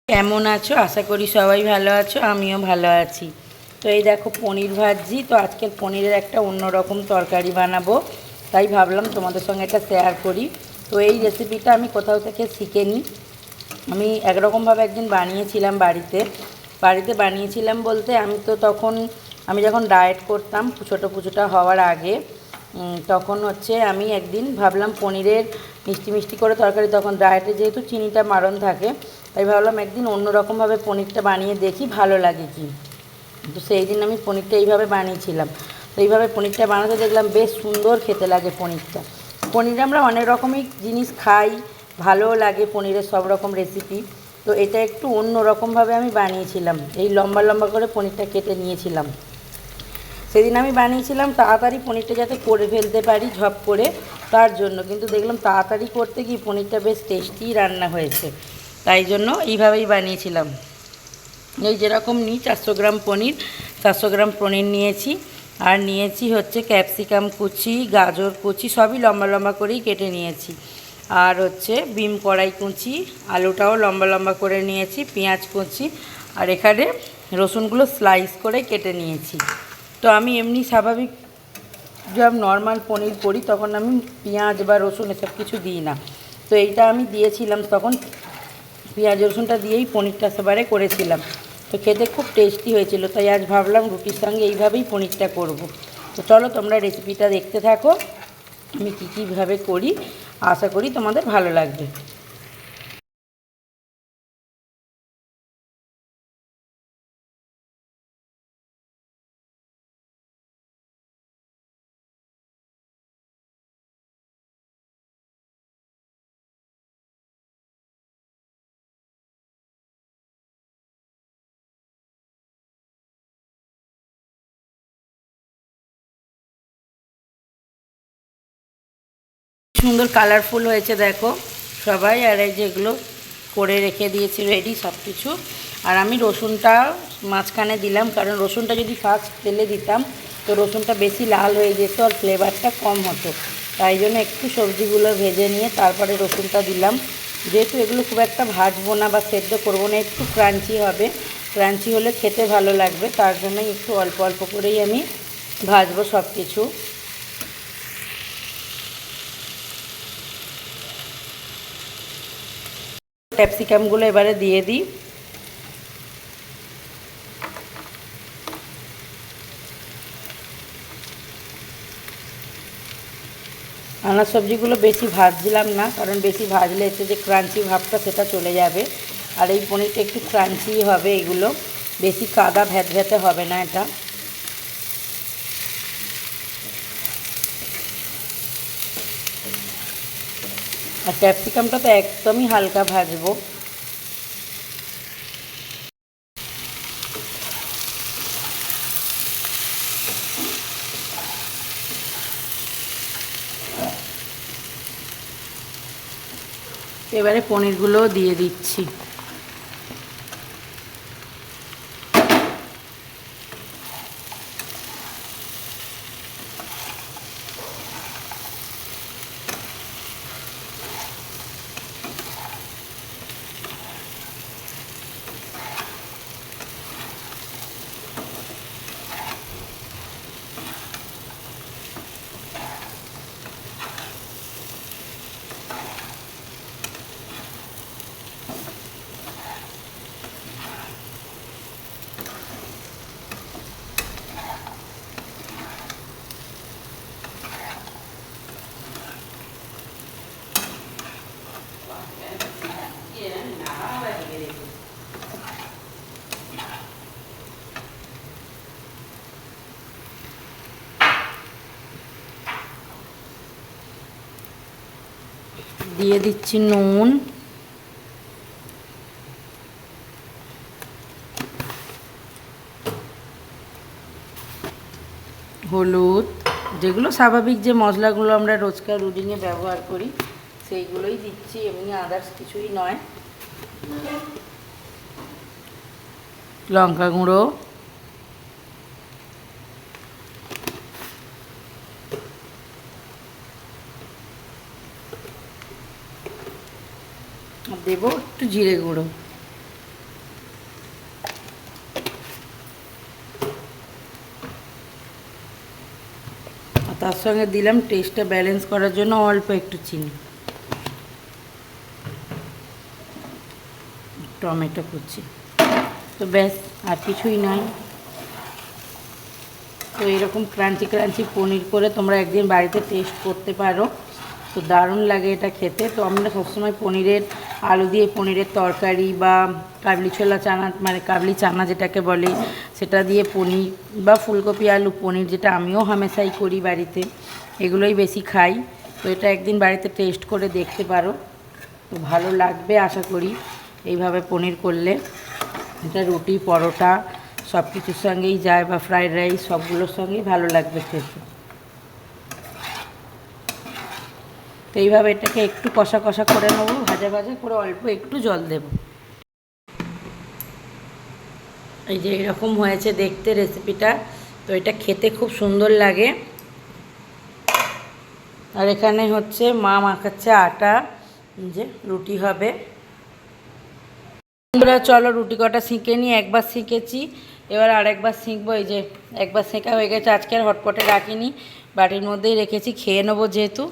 কেমন আছো? আশা করি সবাই ভালো আছো, আমিও ভালো আছি। তো এই দেখো পনির ভাজি। তো আজকের পনিরের একটা অন্যরকম তরকারি বানাবো, তাই ভাবলাম তোমাদের সঙ্গে এটা শেয়ার করি। তো এই রেসিপিটা আমি কোথাও থেকে শিখে নিই। আমি একরকমভাবে একদিন বানিয়েছিলাম বাড়িতে। বানিয়েছিলাম বলতে আমি যখন ডায়েট করতাম ছোটো পুজোটা হওয়ার আগে, তখন আমি একদিন ভাবলাম পনিরের মিষ্টি মিষ্টি করে তরকারি, তখন ডায়েটে যেহেতু চিনিটা মারণ থাকে, তাই ভাবলাম একদিন অন্যরকমভাবে পনিরটা বানিয়ে দেখি ভালো লাগে কি। তো সেই দিন আমি পনিরটা এইভাবে বানিয়েছিলাম। তো এইভাবে পনিরটা বানাতে দেখলাম বেশ সুন্দর খেতে লাগে পনিরটা। পনির আমরা অনেক রকমই জিনিস খাই, ভালোও লাগে পনিরের সব রকম রেসিপি। তো এটা একটু অন্য রকমভাবে আমি বানিয়েছিলাম। এই লম্বা লম্বা করে পনিরটা কেটে নিয়েছিলাম। সেদিন আমি বানিয়েছিলাম তাড়াতাড়ি পনিরটা যাতে করে ফেলতে পারি ঝপ করে, তার জন্য। কিন্তু দেখলাম তাড়াতাড়ি করতে গিয়ে পনিরটা বেশ টেস্টি রান্না হয়েছে, তাই জন্য এইভাবেই বানিয়েছিলাম। এই যেরকম নিই 400 গ্রাম পনির নিয়েছি। আর নিয়েছি ক্যাপসিকাম কুচি, গাজর কুচি, সবই লম্বা লম্বা করেই কেটে নিয়েছি। আর বিম কড়াই কুচি, আলুটাও লম্বা লম্বা করে নিয়েছি, পেঁয়াজ কুচি। আর এখানে রসুনগুলো স্লাইস করে কেটে নিয়েছি। তো আমি এমনি স্বাভাবিক যখন নর্মাল পনির করি তখন আমি পেঁয়াজ বা রসুন এসব কিছু দিই না। তো এইটা আমি দিয়েছিলাম, তখন পেঁয়াজ রসুনটা দিয়েই পনিরটা সেবারে করেছিলাম। তো খেতে খুব টেস্টি হয়েছিল, তাই আজ ভাবলাম রুটির সঙ্গে এইভাবেই পনিরটা করব। তো চলো তোমরা রেসিপিটা দেখতে থাকো, আমি কীভাবে করি। আশা করি তোমাদের ভালো লাগবে। সুন্দর কালারফুল হয়েছে দেখো সবাই। আর এই যেগুলো করে রেখে দিয়েছি রেডি সব কিছু। আর আমি রসুনটা মাঝখানে দিলাম, কারণ রসুনটা যদি ফার্স্ট তেলে দিতাম তো রসুনটা বেশি লাল হয়ে যেত আর ফ্লেভারটা কম হতো। তাই জন্য একটু সবজিগুলো ভেজে নিয়ে তারপরে রসুনটা দিলাম। যেহেতু এগুলো খুব একটা ভাজবো না বা সেদ্ধ করবো না, একটু ক্রাঞ্চি হবে, ক্রাঞ্চি হলে খেতে ভালো লাগবে, তার জন্যই একটু অল্প অল্প করেই আমি ভাজবো সব কিছু। ক্যাপসিকামগুলো এবারে দিয়ে দিই। আনাজ সবজিগুলো বেশি ভাজছিলাম না, কারণ বেশি ভাজলে এতে যে ক্রাঞ্চি ভাবটা সেটা চলে যাবে। আর এই পনিরটা একটু ক্রাঞ্চি হবে, এগুলো বেশি কাদা ভ্যাতে হবে না এটা। আর ক্যাপসিকামটা তো একদমই হালকা ভাজবো। এবারে পনিরগুলোও দিয়ে দিচ্ছি। দিয়ে দিচ্ছি নুন, হলুদ, যেগুলো স্বাভাবিক যে মশলাগুলো আমরা রোজকার রুটিনে ব্যবহার করি সেইগুলোই দিচ্ছি, এমনি আদার্স কিছুই নয়। লঙ্কা গুঁড়ো, দেবো একটু জিরে গুঁড়ো। তার সঙ্গে দিলাম টেস্টটা ব্যালেন্স করার জন্য অল্প একটু চিনি, টমেটো কুচি। তো ব্যাস, আর কিছুই নয়। তো এরকম ক্রাঞ্চি ক্রাঞ্চি পনির করে তোমরা একদিন বাড়িতে টেস্ট করতে পারো, তো দারুণ লাগে এটা খেতে। তো আমরা সবসময় পনিরের আলু দিয়ে পনিরের তরকারি বা কাবলি ছোলা চানা, মানে কাবলি চানা যেটাকে বলে, সেটা দিয়ে পনির বা ফুলকপি আলু পনির, যেটা আমিও হামেশাই করি বাড়িতে, এগুলোই বেশি খাই। তো এটা একদিন বাড়িতে টেস্ট করে দেখতে পারো, তো ভালো লাগবে আশা করি এইভাবে পনির করলে। এটা রুটি, পরোটা সব কিছুর সঙ্গেই যায়, বা ফ্রাইড রাইস, সবগুলোর সঙ্গেই ভালো লাগবে খেতে। তো এইভাবে এটাকে একটু কষা কষা করে নেবো, ভাজা ভাজা করে, অল্প একটু জল দেব। এই যে এরকম হয়েছে দেখতে রেসিপিটা। তো এটা খেতে খুব সুন্দর লাগে। আর এখানে হচ্ছে মা মাখাচ্ছে আটা, যে রুটি হবে। বন্ধুরা চলো রুটি কটা শিখে নিই। একবার শিখেছি, এবার আরেকবার শিখবো। এই যে একবার শেখা হয়ে গেছে, আজকে আর হটপটে রাখিনি, বাটির মধ্যেই রেখেছি, খেয়ে নেবো যেহেতু।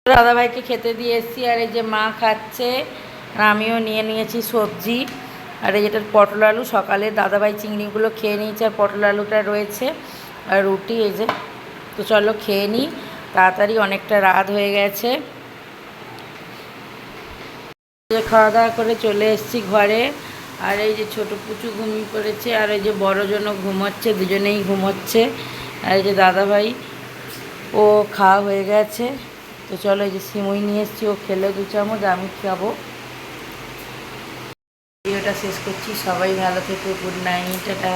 দাদাভাইকে খেতে দিয়ে এসেছি, আর এই যে মা খাচ্ছে, আর আমিও নিয়ে নিয়েছি সবজি। আর এই যেটা পটল আলু, সকালে দাদাভাই চিংড়িগুলো খেয়ে নিয়েছে, আর পটল আলুটা রয়েছে, আর রুটি এই যে। তো চলো খেয়ে নিই তাড়াতাড়ি, অনেকটা রাত হয়ে গেছে। খাওয়া দাওয়া করে চলে এসেছি ঘরে। আর এই যে ছোটো পুচু ঘুমিয়ে পড়েছে, আর এই যে বড়জনও ঘুমোচ্ছে, দুজনেই ঘুমোচ্ছে। আর এই যে দাদাভাই, ও খাওয়া হয়ে গেছে। তো চলো, এই যে সিমুই নিয়ে এসেছি, ও খেলে 2 চামচ, আমি খাবো। ভিডিওটা শেষ করছি, সবাই ভালো থেকো, গুড নাইট, টাটা।